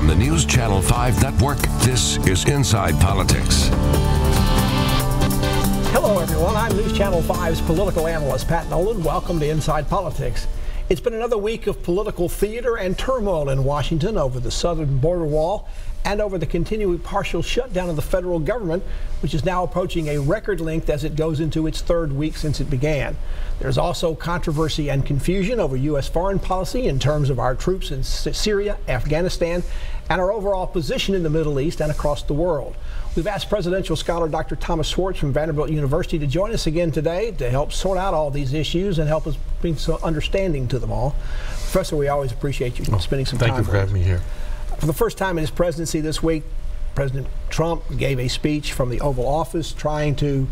On the News Channel 5 network, this is Inside Politics. Hello, everyone. I'm News Channel 5's political analyst, Pat Nolan. Welcome to Inside Politics. It's been another week of political theater and turmoil in Washington over the southern border wall and over the continuing partial shutdown of the federal government, which is now approaching a record length as it goes into its third week since it began. There's also controversy and confusion over U.S. foreign policy in terms of our troops in Syria, Afghanistan, and our overall position in the Middle East and across the world. We've asked presidential scholar Dr. Thomas Schwartz from Vanderbilt University to join us again today to help sort out all these issues and help us bring some understanding to them all. Professor, we always appreciate you spending some time with us. Thank you for having me here. For the first time in his presidency this week, President Trump gave a speech from the Oval Office trying to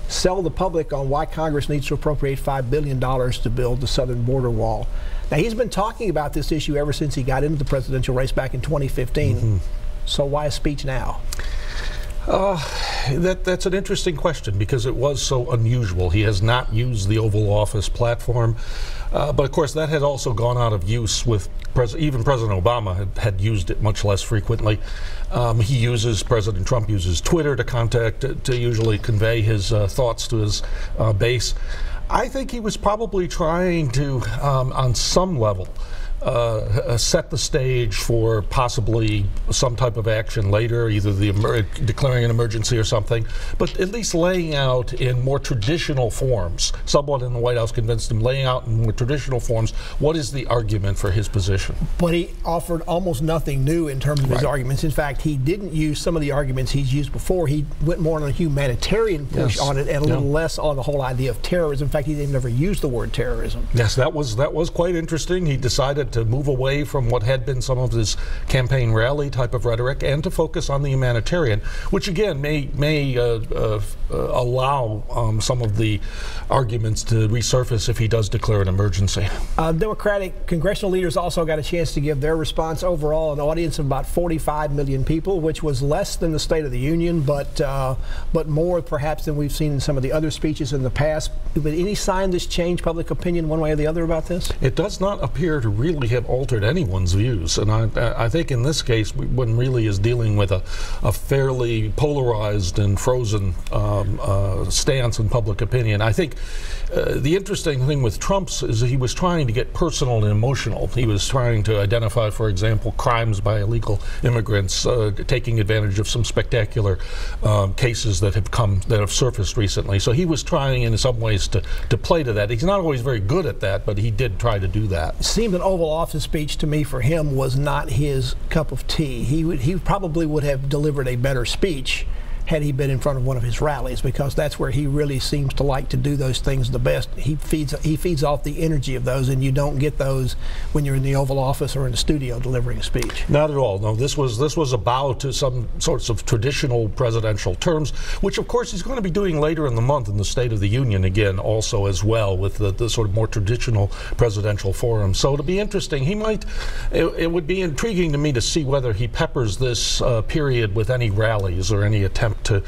sell the public on why Congress needs to appropriate $5 billion to build the southern border wall. Now, he's been talking about this issue ever since he got into the presidential race back in 2015. So why a speech now? That's an interesting question because it was so unusual. He has not used the Oval Office platform, but of course that had also gone out of use with even President Obama had used it much less frequently. President Trump uses Twitter to usually convey his thoughts to his base. I think he was probably trying to, on some level, set the stage for possibly some type of action later, either declaring an emergency or something, but at least laying out in more traditional forms. Someone in the White House convinced him, laying out in more traditional forms, what is the argument for his position. But he offered almost nothing new in terms of his arguments. In fact, he didn't use some of the arguments he's used before. He went more on a humanitarian push on it and a little less on the whole idea of terrorism. In fact, he didn't ever use the word terrorism. Yes, that was quite interesting. He decided to move away from what had been some of his campaign rally type of rhetoric and to focus on the humanitarian, which again may allow some of the arguments to resurface if he does declare an emergency. Democratic congressional leaders also got a chance to give their response. Overall, an audience of about 45 million people, which was less than the State of the Union, but more perhaps than we've seen in some of the other speeches in the past. But any sign this changed public opinion one way or the other about this? It does not appear to really have altered anyone's views, and I think in this case one really is dealing with a fairly polarized and frozen stance in public opinion. I think the interesting thing with Trump's is that he was trying to get personal and emotional. He was trying to identify, for example, crimes by illegal immigrants, taking advantage of some spectacular cases that have surfaced recently. So he was trying in some ways to play to that. He's not always very good at that, but he did try to do that. It seemed an Oval Office speech to me for him was not his cup of tea. He probably would have delivered a better speech had he been in front of one of his rallies, because that's where he really seems to like to do those things the best. He feeds off the energy of those, and you don't get those when you're in the Oval Office or in the studio delivering a speech. Not at all. No, this was a bow to some sorts of traditional presidential terms, which of course he's going to be doing later in the month in the State of the Union again, also as well, with the sort of more traditional presidential forum. So it'll be interesting. It would be intriguing to me to see whether he peppers this period with any rallies or any attempt to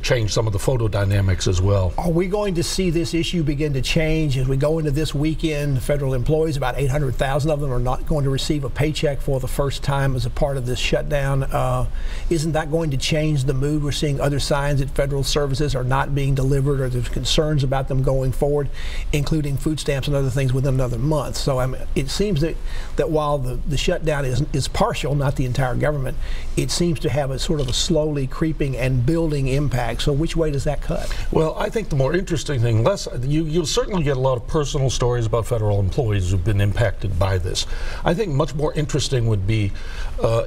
change some of the photo dynamics as well. Are we going to see this issue begin to change as we go into this weekend? Federal employees, about 800,000 of them, are not going to receive a paycheck for the first time as a part of this shutdown. Isn't that going to change the mood? We're seeing other signs that federal services are not being delivered, or there's concerns about them going forward, including food stamps and other things within another month. So it seems that while the shutdown is partial, not the entire government, it seems to have a sort of a slowly creeping and building impact. So which way does that cut? Well, I think the more interesting thing, you'll certainly get a lot of personal stories about federal employees who've been impacted by this. I think much more interesting would be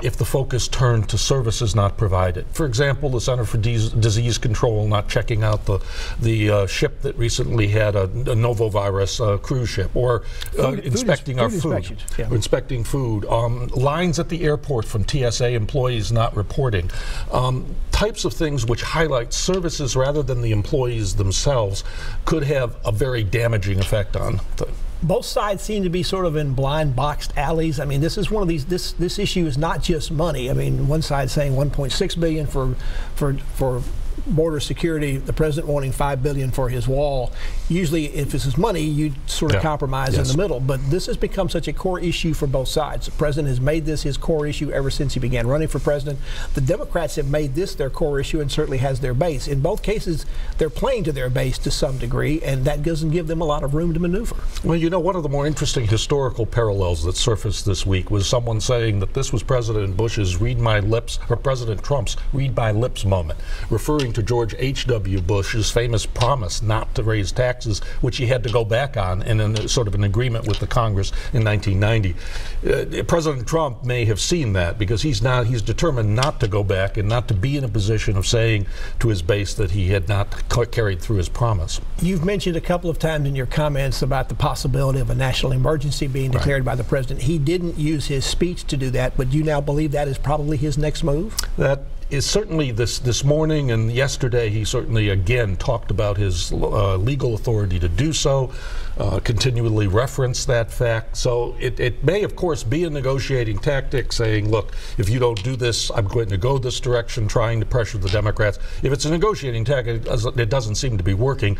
if the focus turned to services not provided. For example, the Center for Disease Control not checking out the ship that recently had a novovirus cruise ship, or inspecting our food, inspecting food. Lines at the airport from TSA employees not reporting. Types of things which highlight services rather than the employees themselves could have a very damaging effect on both sides seem to be sort of in blind boxed alleys. I mean, this is one of these. This issue is not just money. I mean, one side saying 1.6 billion for border security, the president wanting $5 billion for his wall. Usually, if this is money, you sort of compromise in the middle. But this has become such a core issue for both sides. The president has made this his core issue ever since he began running for president. The Democrats have made this their core issue and certainly has their base. In both cases, they're playing to their base to some degree, and that doesn't give them a lot of room to maneuver. Well, you know, one of the more interesting historical parallels that surfaced this week was someone saying that this was President Bush's read my lips, or President Trump's read my lips moment, referring to George H.W. Bush's famous promise not to raise taxes, which he had to go back on in sort of an agreement with the Congress in 1990. President Trump may have seen that because he's determined not to go back and not to be in a position of saying to his base that he had not carried through his promise. You've mentioned a couple of times in your comments about the possibility of a national emergency being declared by the president. He didn't use his speech to do that, but you now believe that is probably his next move? That is certainly this morning, and yesterday he certainly again talked about his legal authority to do so, continually referenced that fact. So it may, of course, be a negotiating tactic, saying, look, if you don't do this, I'm going to go this direction, trying to pressure the Democrats. If it's a negotiating tactic, it doesn't seem to be working.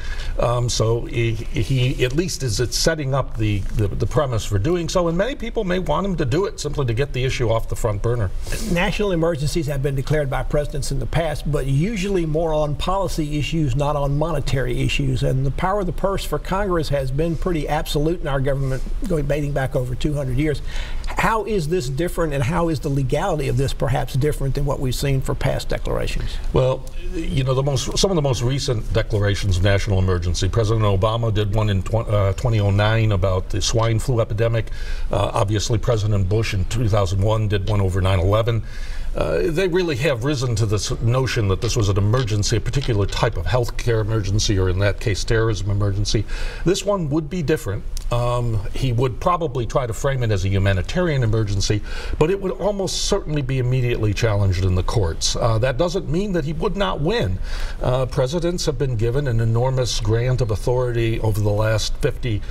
So he at least is setting up the premise for doing so, and many people may want him to do it simply to get the issue off the front burner. National emergencies have been declared by presidents in the past, but usually more on policy issues, not on monetary issues. And the power of the purse for Congress has been pretty absolute in our government, dating back over 200 years. How is this different, and how is the legality of this perhaps different than what we've seen for past declarations? Well, you know, some of the most recent declarations of national emergency, President Obama did one in 2009 about the swine flu epidemic. Obviously, President Bush in 2001 did one over 9/11. They really have risen to this notion that this was an emergency, a particular type of health care emergency, or in that case, terrorism emergency. This one would be different. He would probably try to frame it as a humanitarian emergency, but it would almost certainly be immediately challenged in the courts. That doesn't mean that he would not win. Presidents have been given an enormous grant of authority over the last 50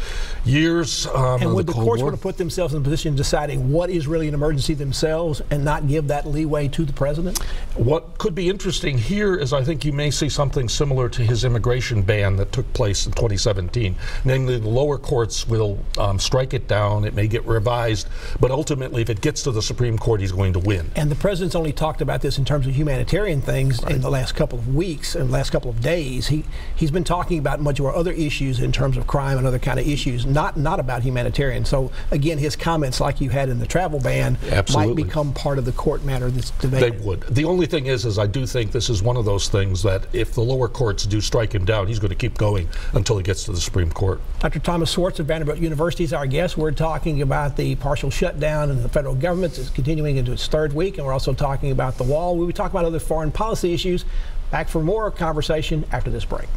years. And would the courts want to put themselves in a position of deciding what is really an emergency themselves and not give that leeway to the president? What could be interesting here is I think you may see something similar to his immigration ban that took place in 2017. Namely, the lower courts will strike it down. It may get revised, but ultimately, if it gets to the Supreme Court, he's going to win. And the president's only talked about this in terms of humanitarian things in the last couple of weeks and last couple of days. He's been talking about much of our other issues in terms of crime and other kind of issues, not about humanitarian. So again, his comments, like you had in the travel ban, might become part of the court matter that's debated. They would. The only thing is I do think this is one of those things that if the lower courts do strike him down, he's going to keep going until he gets to the Supreme Court. Dr. Thomas Schwartz of Vanderbilt University is our guest. We're talking about the partial shutdown and the federal government is continuing into its third week, and we're also talking about the wall. We'll be talking about other foreign policy issues. Back for more conversation after this break.